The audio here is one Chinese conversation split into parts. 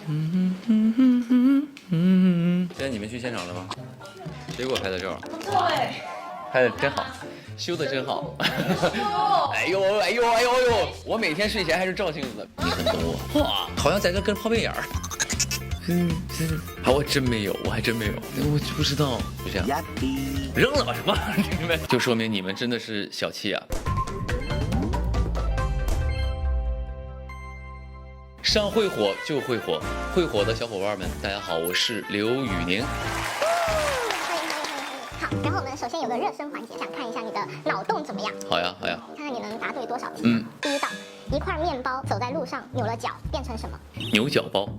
现在你们去现场了吗？谁给我拍的照？不错哎，拍的真好，修的真好。哎呦哎呦哎呦哎呦！我每天睡前还是照镜子。你很懂我，哇，好像在这跟泡面眼儿。好，我真没有，我还真没有，我不知道，就这样，扔了吧什么？就说明你们真的是小气啊。上会火就会火，会火的小伙伴们，大家好，我是刘宇宁。好，然后我们首先有个热身环节，想看一下你的脑洞怎么样？好呀，好呀。看看你能答对多少题。第一道，一块面包走在路上扭了脚，变成什么？牛角包。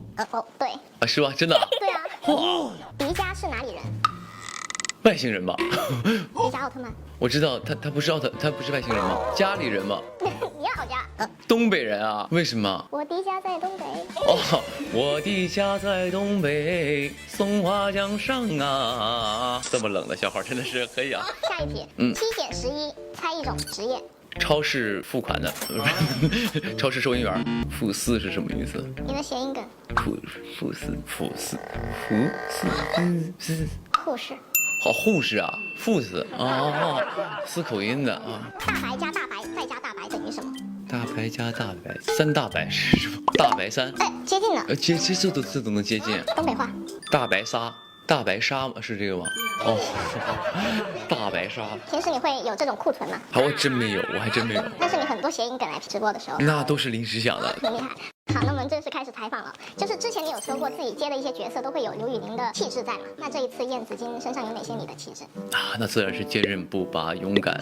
对。啊，是吧？真的？对啊。哇，迪迦是哪里人？外星人吧？迪迦奥特曼。我知道他不是他不是外星人吗？家里人吗？你好家。东北人啊？为什么？我迪迦在东北。哦，我的家在东北松花江上啊。这么冷的笑话真的是可以啊。下一题，7减11，猜一种职业。超市付款的，超市收银员。付四是什么意思？你的谐音梗。付四。护士。好，护士啊，副四哦，四口音的啊。大白加大白再加大白等于什么？大白加大白，三大白是什么？大白三。哎，接近了。这都能接近。东北话。大白鲨。大白鲨是这个吗？哦，大白鲨。平时你会有这种库存吗？好，我真没有，我还真没有。但是你很多谐音梗来直播的时候，那都是临时想的。挺厉害。好，那我们正式开始采访了。就是之前你有说过自己接的一些角色都会有刘宇宁的气质在嘛？那这一次燕子京身上有哪些你的气质啊？那自然是坚韧不拔、勇敢。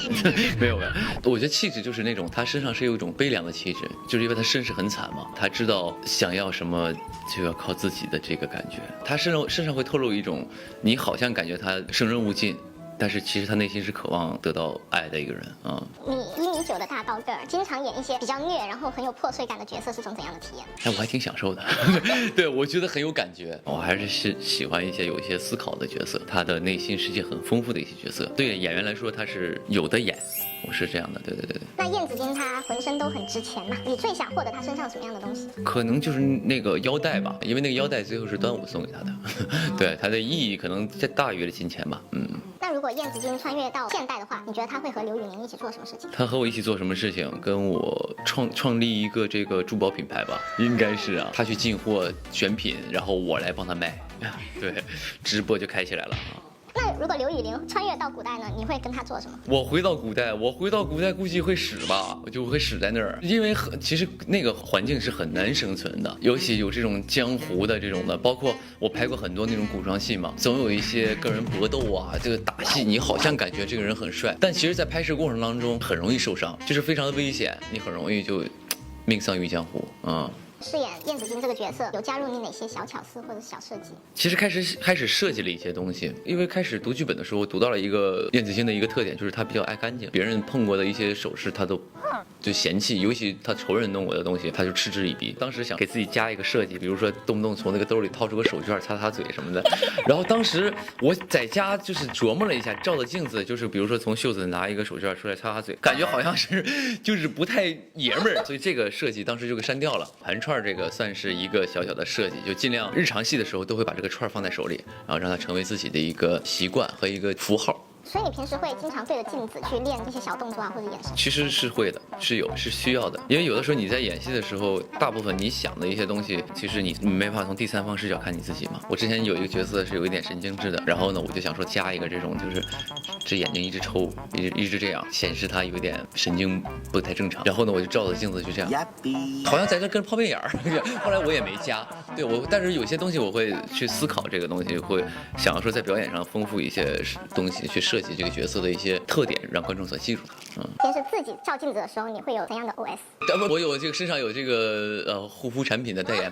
没有，我觉得气质就是那种他身上是有一种悲凉的气质，就是因为他身世很惨嘛，他知道想要什么就要靠自己的这个感觉。他身上会透露一种，你好像感觉他生人勿近。但是其实他内心是渴望得到爱的一个人啊。你1米9的大高个儿，经常演一些比较虐，然后很有破碎感的角色，是种怎样的体验？哎，我还挺享受的。对，我觉得很有感觉。我还是喜欢一些有一些思考的角色，他的内心世界很丰富的一些角色。对演员来说，他是有的演。我是这样的，对。那燕子京他浑身都很值钱嘛，你最想获得他身上什么样的东西？可能就是那个腰带吧，因为那个腰带最后是端午送给他的。对，它的意义可能大于了金钱吧。那如果燕子京穿越到现代的话，你觉得他会和刘宇宁一起做什么事情？他和我一起做什么事情？跟我创立一个这个珠宝品牌吧，应该是啊。他去进货选品，然后我来帮他卖。对，直播就开起来了啊。那如果刘宇宁穿越到古代呢？你会跟他做什么？我回到古代估计会死吧，我就会死在那儿，因为其实那个环境是很难生存的，尤其有这种江湖的这种的，包括我拍过很多那种古装戏嘛，总有一些个人搏斗啊，这个打戏，你好像感觉这个人很帅，但其实在拍摄过程当中很容易受伤，就是非常的危险，你很容易就命丧于江湖啊。饰演燕子京这个角色，有加入你哪些小巧思或者小设计？其实开始设计了一些东西，因为开始读剧本的时候，我读到了一个燕子京的一个特点，就是他比较爱干净，别人碰过的一些首饰，他都就嫌弃，尤其他仇人弄过的东西，他就嗤之以鼻。当时想给自己加一个设计，比如说动不动从那个兜里掏出个手绢擦嘴什么的。然后当时我在家就是琢磨了一下，照着镜子，就是比如说从袖子拿一个手绢出来擦嘴，感觉好像是就是不太爷们儿，所以这个设计当时就给删掉了。盘串这个算是一个小小的设计，就尽量日常戏的时候都会把这个串放在手里，然后让它成为自己的一个习惯和一个符号。所以你平时会经常对着镜子去练一些小动作啊，或者眼神？其实是会的，是需要的，因为有的时候你在演戏的时候，大部分你想的一些东西，其实你没办法从第三方视角看你自己嘛。我之前有一个角色是有一点神经质的，然后呢，我就想说加一个这种，就是这眼睛一直抽，一直这样，显示他有点神经不太正常。然后呢，我就照着镜子就这样，好像在这跟泡面眼儿。后来我也没加，对但是有些东西我会去思考这个东西，会想要说在表演上丰富一些东西去设计这个角色的一些特点，让观众所记住它。平时自己照镜子的时候，你会有怎样的 OS？我有这个身上有这个护肤产品的代言。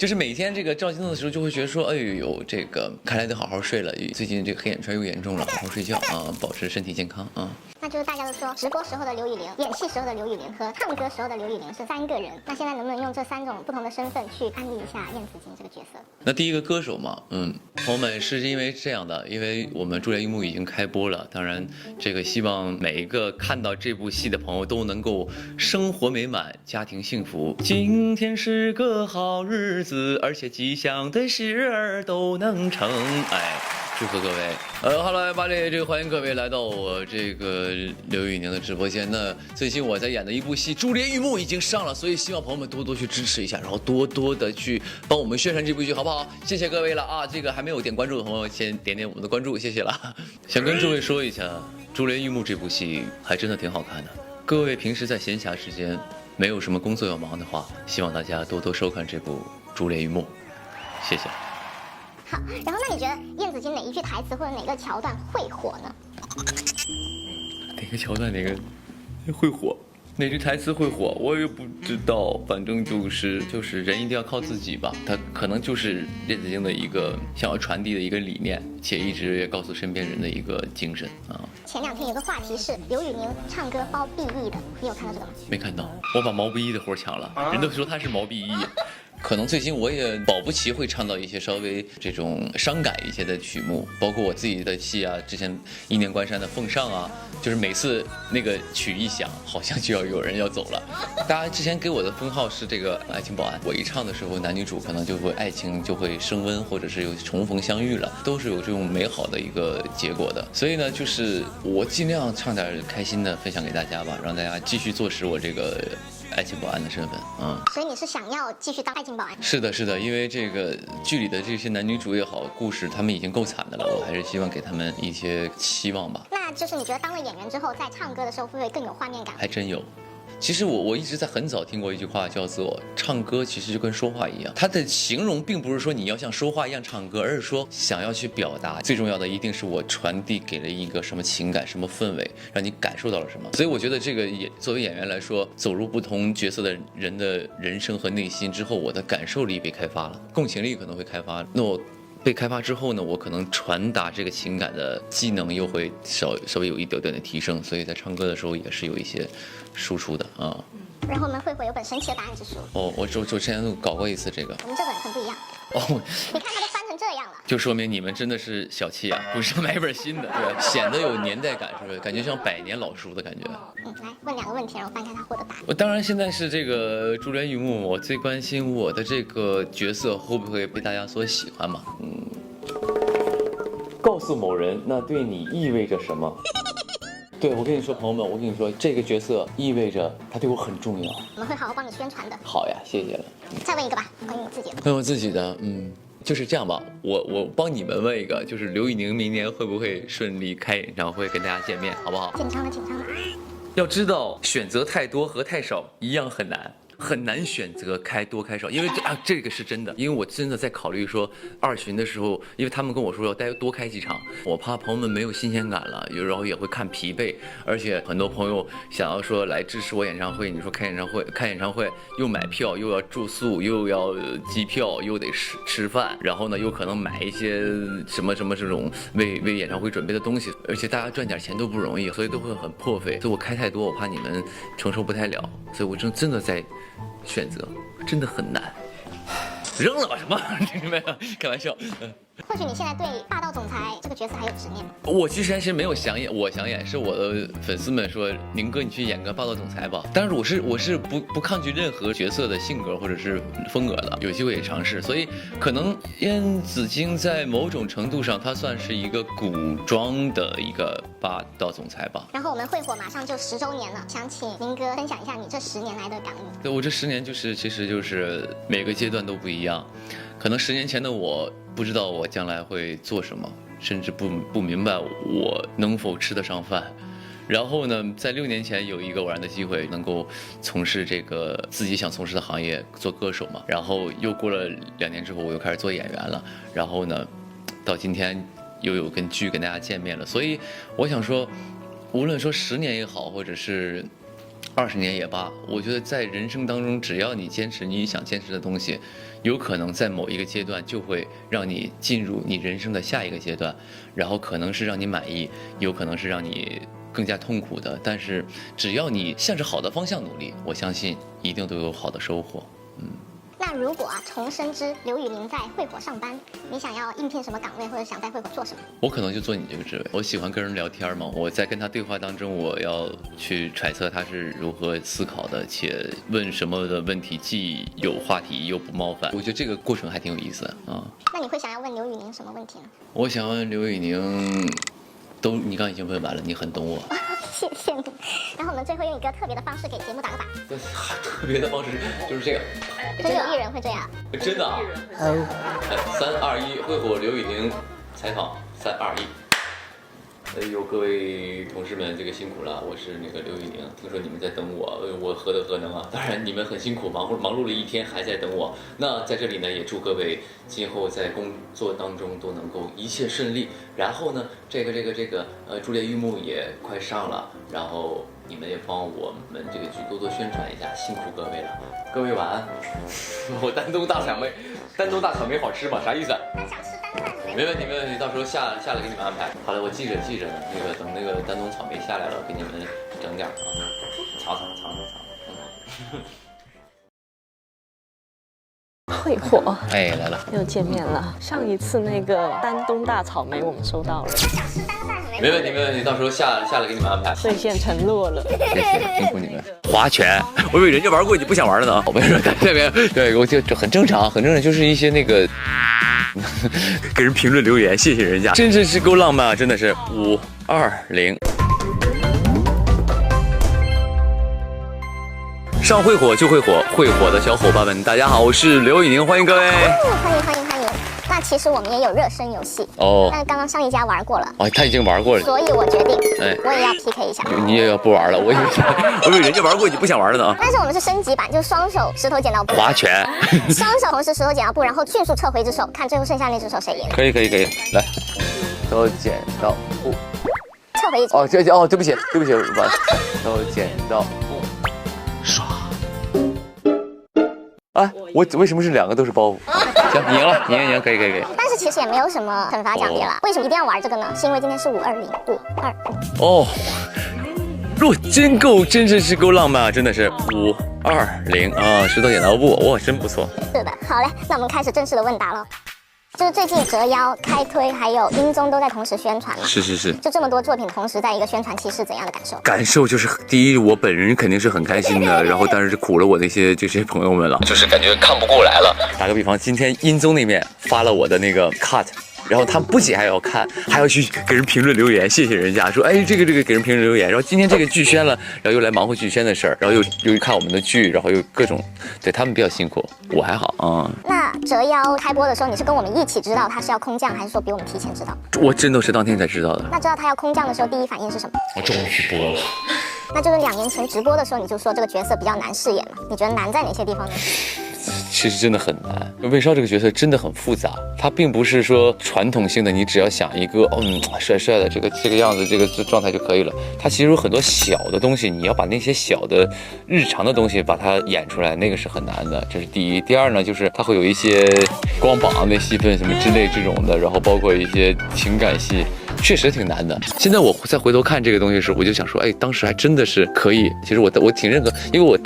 就是每天这个照镜子的时候，就会觉得说，哎呦，这个看来得好好睡了。最近这个黑眼圈又严重了，好好睡觉啊，保持身体健康啊。那就是大家都说直播时候的刘宇宁、演戏时候的刘宇宁和唱歌时候的刘宇宁是3个人。那现在能不能用这3种不同的身份去安利一下燕子京这个角色？那第一个歌手嘛，朋友们是因为这样的，因为我们《珠帘玉幕》已经开播了，当然这个希望每一个看到这部戏的朋友都能够生活美满，家庭幸福。今天是个好日子，而且吉祥的事儿都能成。哎，祝贺各位。Hello everybody， 这个欢迎各位来到我这个刘宇宁的直播间。那最近我在演的一部戏《珠帘玉幕》已经上了，所以希望朋友们多多去支持一下，然后多多的去帮我们宣传这部剧，好不好？谢谢各位了啊！这个还没有点关注的朋友，先点点我们的关注，谢谢了。想跟诸位说一下，《珠帘玉幕》这部戏还真的挺好看的。各位平时在闲暇时间没有什么工作要忙的话，希望大家多多收看这部《珠帘玉幕》，谢谢。好，然后那你觉得燕子京哪一句台词或者哪个桥段会火呢？哪个桥段哪个会火？哪句台词会火？我也不知道，反正就是人一定要靠自己吧。他可能就是燕子京的一个想要传递的一个理念，且一直也告诉身边人的一个精神啊。前2天有个话题是刘宇宁唱歌包 BE 的，你有看到这个吗？没看到，我把毛不易的活抢了，人都说他是毛 BE。可能最近我也保不齐会唱到一些稍微这种伤感一些的曲目，包括我自己的戏啊，之前《一念关山》的奉上啊，就是每次那个曲一响，好像就要有人要走了。大家之前给我的封号是这个爱情保安，我一唱的时候，男女主可能就会爱情就会升温，或者是有重逢相遇了，都是有这种美好的一个结果的。所以呢，就是我尽量唱点开心的分享给大家吧，让大家继续坐实我这个爱情保安的身份啊。所以你是想要继续当爱情保安？是的，是的，因为这个剧里的这些男女主也好，故事他们已经够惨的了，我还是希望给他们一些期望吧。那就是你觉得当了演员之后，在唱歌的时候会不会更有画面感？还真有。其实我一直在很早听过一句话，叫做唱歌其实就跟说话一样，它的形容并不是说你要像说话一样唱歌，而是说想要去表达。最重要的一定是我传递给了一个什么情感、什么氛围，让你感受到了什么。所以我觉得这个作为演员来说，走入不同角色的人的人生和内心之后，我的感受力被开发了，共情力可能会开发。那我被开发之后呢，我可能传达这个情感的技能又会稍微有一点点的提升，所以在唱歌的时候也是有一些输出的啊。然后我们会有本神奇的答案之书。哦，我之前搞过一次这个。我们这本很不一样。哦，你看它都翻成这样了，就说明你们真的是小气啊，不是买一本新的，对，显得有年代感，是不是？感觉像100年老书的感觉。来问2个问题，然后翻开它获得答案。我当然现在是这个珠帘玉幕，我最关心我的这个角色会不会被大家所喜欢嘛？告诉某人，那对你意味着什么？对，我跟你说，朋友们，我跟你说，这个角色意味着他对我很重要。我们会好好帮你宣传的。好呀，谢谢了。再问一个吧，关于你自己的。关于我自己的，就是这样吧。我帮你们问一个，就是刘宇宁明年会不会顺利开演唱会跟大家见面，好不好？紧张了。要知道，选择太多和太少一样很难。很难选择开多开少，因为这个是真的，因为我真的在考虑说2巡的时候，因为他们跟我说要多开几场，我怕朋友们没有新鲜感了，然后也会看疲惫，而且很多朋友想要说来支持我演唱会，你说开演唱会又买票又要住宿又要机票又得吃饭，然后呢又可能买一些什么这种为演唱会准备的东西，而且大家赚点钱都不容易，所以都会很破费，所以我开太多我怕你们承受不太了，所以我真的在选择，真的很难。扔了吧什么？没有，开玩笑。或许你现在对霸道总裁这个角色还有执念吗？我其实还是没有想演，我想演是我的粉丝们说，宁哥你去演个霸道总裁吧。但是我是不抗拒任何角色的性格或者是风格的，有机会也尝试。所以可能燕子京在某种程度上，它算是一个古装的一个霸道总裁吧。然后我们会火马上就10周年了，想请宁哥分享一下你这10年来的感悟。对，我这10年其实就是每个阶段都不一样。可能10年前的我不知道我将来会做什么，甚至不明白我能否吃得上饭。然后呢，在6年前有一个偶然的机会，能够从事这个自己想从事的行业，做歌手嘛。然后又过了2年之后，我又开始做演员了。然后呢，到今天又有跟剧跟大家见面了。所以我想说，无论说10年也好，或者是20年也罢，我觉得在人生当中，只要你坚持你想坚持的东西，有可能在某一个阶段就会让你进入你人生的下一个阶段，然后可能是让你满意，有可能是让你更加痛苦的。但是只要你向着好的方向努力，我相信一定都有好的收获。那如果重生之刘宇宁在会火上班，你想要应聘什么岗位，或者想在会火做什么？我可能就做你这个职位。我喜欢跟人聊天嘛，我在跟他对话当中，我要去揣测他是如何思考的，且问什么的问题既有话题又不冒犯。我觉得这个过程还挺有意思的啊。那你会想要问刘宇宁什么问题呢？我想问刘宇宁，你刚刚已经问完了，你很懂我。谢谢你。然后我们最后用一个特别的方式给节目打个板。特别的方式就是这个。真有艺人会这样？真的啊！3、2、1，会火刘宇宁采访，3、2、1。哎呦，各位同事们，这个辛苦了，我是那个刘宇宁。听说你们在等我，我何德何能啊？当然，你们很辛苦，忙碌了一天，还在等我。那在这里呢，也祝各位今后在工作当中都能够一切顺利。然后呢，朱丽玉木也快上了，然后你们也帮我们这个剧多多宣传一下，辛苦各位了。各位晚安。我丹东大草莓好吃吗？啥意思啊？想吃丹东大草莓。没问题，到时候下来给你们安排。好了，我记着呢。等那个丹东草莓下来了，给你们整点啊，尝。会火，哎，来了，又见面了。上一次那个丹东大草莓我们收到了，想吃丹东大草莓。没问题，到时候下来给你们安排。兑现承诺了，谢谢，辛苦你们。划拳，我以为人家玩过你不想玩了呢。我跟你说，对，我就很正常，就是一些那个给人评论留言，谢谢人家，真是够浪漫啊，真的是5、2、0。上会火就会火，会火的小伙伴们，大家好，我是刘宇宁，欢迎各位。欢迎。那其实我们也有热身游戏哦，但是刚刚上一家玩过了。哦，他已经玩过了，所以我决定，我也要 PK 一下。你也要不玩了？我以为人家玩过你不想玩了呢啊。但是我们是升级版，就是双手石头剪刀布。划拳。双手同时石头剪刀布，然后迅速撤回一只手，看最后剩下那只手谁赢。可以，来，手剪刀布。撤回一只。对不起，手剪刀布，刷。啊，我为什么是2个都是包袱？行，你赢了，你赢，可以。但是其实也没有什么惩罚奖励了。为什么一定要玩这个呢？是因为今天是520。哦，真是够浪漫啊！真的是520啊，石头剪刀布，哇，真不错。是的，好嘞，那我们开始正式的问答了。就是最近折腰、开推还有音综都在同时宣传嘛？是。就这么多作品同时在一个宣传期是怎样的感受？感受就是第一，我本人肯定是很开心的，然后但是苦了我那些这些朋友们了，就是感觉看不过来了。打个比方，今天音综那边发了我的那个 cut。然后他们不仅还要看，还要去给人评论留言，谢谢人家说，哎，这个给人评论留言。然后今天这个剧宣了，然后又来忙活剧宣的事儿，然后又看我们的剧，然后又各种，对他们比较辛苦，我还好啊。那折腰开播的时候，你是跟我们一起知道他是要空降，还是说比我们提前知道？我真的是当天才知道的。那知道他要空降的时候，第一反应是什么？我终于播了。那就是2年前直播的时候，你就说这个角色比较难饰演嘛？你觉得难在哪些地方呢？其实真的很难，魏少这个角色真的很复杂，他并不是说传统性的，你只要想一个帅帅的这个样子，这个状态就可以了。他其实有很多小的东西，你要把那些小的日常的东西把它演出来，那个是很难的，这是第一。第二呢，就是他会有一些光膀的戏份什么之类这种的，然后包括一些情感戏。确实挺难的。现在我再回头看这个东西的时候，我就想说，哎，当时还真的是可以。其实我挺认可，因为我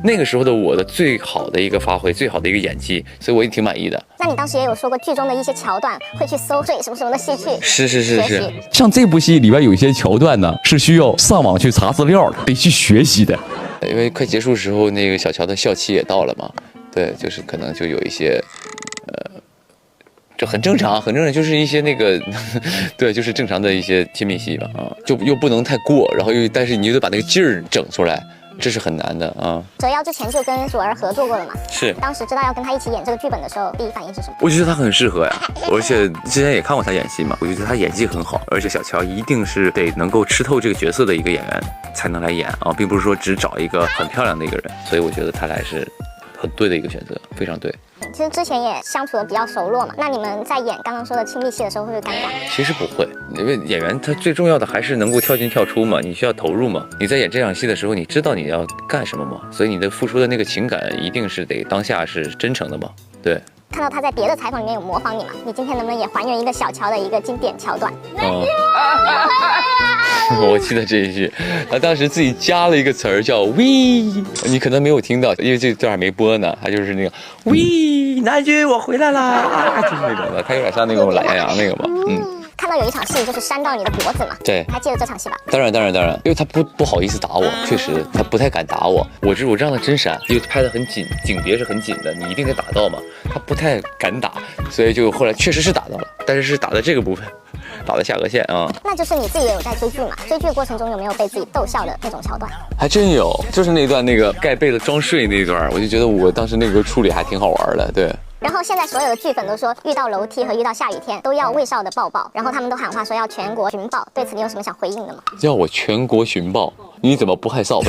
那个时候的我的最好的一个发挥，最好的一个演技，所以我也挺满意的。那你当时也有说过，剧中的一些桥段会去搜水什么什么的戏去是。像这部戏里边有一些桥段呢，是需要上网去查资料的，得去学习的。因为快结束的时候，那个小乔的校期也到了嘛，对，就是可能就有一些。这很正常，就是一些那个，对，就是正常的一些亲密戏吧，啊，就又不能太过，然后但是你又得把那个劲儿整出来，这是很难的啊。折腰之前就跟祖儿合作过了嘛？是。当时知道要跟他一起演这个剧本的时候，第一反应是什么？我觉得他很适合呀，而且之前也看过他演戏嘛，我觉得他演技很好，而且小乔一定是得能够吃透这个角色的一个演员才能来演啊，并不是说只找一个很漂亮的一个人，所以我觉得他还是很对的一个选择，非常对。其实之前也相处的比较熟络嘛，那你们在演刚刚说的亲密戏的时候会不会尴尬？其实不会，因为演员他最重要的还是能够跳进跳出嘛，你需要投入嘛。你在演这场戏的时候，你知道你要干什么嘛，所以你的付出的那个情感一定是得当下是真诚的嘛，对。看到他在别的采访里面有模仿你嘛，你今天能不能也还原一个小乔的一个经典桥段？我记得这一句，他当时自己加了一个词儿叫 “we”， 你可能没有听到，因为这段还没播呢。他就是那个 “we”， 南军我回来啦，就是那种的，他有点像那种懒羊羊那个嘛，看到有一场戏就是扇到你的脖子嘛，对，还记得这场戏吧？当然，因为他不好意思打我，确实他不太敢打我。我让他真闪，因为拍得很紧，景别是很紧的，你一定得打到嘛。他不太敢打，所以就后来确实是打到了，但是打的这个部分，打的下颚线啊。那就是你自己也有在追剧嘛？追剧的过程中有没有被自己逗笑的那种桥段？还真有，就是那段那个盖被子装睡那段，我就觉得我当时那个处理还挺好玩的，对。然后现在所有的剧粉都说，遇到楼梯和遇到下雨天都要魏少的抱抱，然后他们都喊话说要全国寻抱。对此你有什么想回应的吗？要我全国寻抱，你怎么不害臊？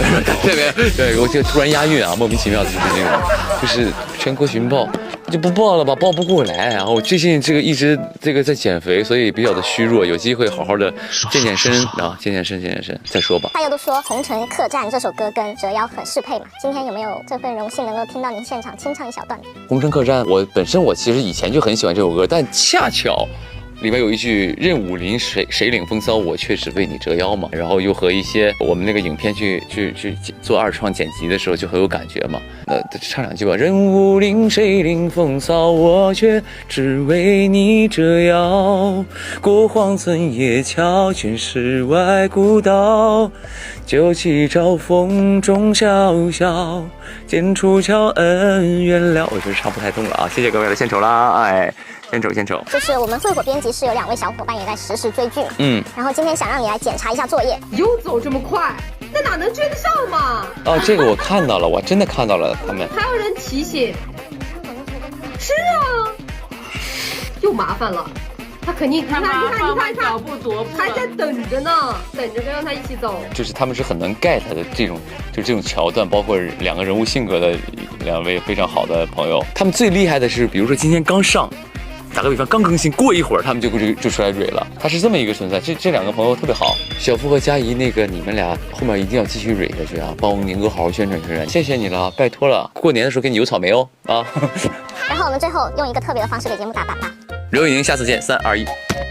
对，我就突然押韵啊，莫名其妙就是那种，就是全国寻抱。就不抱了吧，抱不过来。然后我最近一直在减肥，所以比较的虚弱，有机会好好的健身啊，健身再说吧。大家都说《红尘客栈》这首歌跟折腰很适配嘛，今天有没有这份荣幸能够听到您现场清唱一小段？《红尘客栈》本身我其实以前就很喜欢这首歌，但恰巧里面有一句任武林谁领风骚，我却只为你折腰嘛。然后又和一些我们那个影片去做二创剪辑的时候就很有感觉嘛。唱两句吧。任武林谁领风骚，我却只为你折腰。过荒村野桥，全是外古道。酒旗招风中潇潇，剑出鞘恩怨了。我就是唱不太动了啊，谢谢各位的献丑啦，哎。献丑，就是我们会火编辑室有2位小伙伴也在实时追剧，然后今天想让你来检查一下作业。又走这么快，那哪能追得上嘛？哦，这个我看到了，我真的看到了他们。还有人提醒，是啊，又麻烦了。他肯定，你看，脚步踱步，还在等着呢，等着跟让他一起走。就是他们是很能 get 的这种桥段，包括2个人物性格的2位非常好的朋友。他们最厉害的是，比如说今天刚上。打个比方，刚更新，过一会儿他们就出来蕊了，他是这么一个存在。这2个朋友特别好，小付和佳怡，那个你们俩后面一定要继续蕊下去啊，帮宁哥好好宣传，谢谢你了，拜托了。过年的时候给你邮草莓哦啊。然后我们最后用一个特别的方式给节目打板吧。刘宇宁，下次见，3、2、1。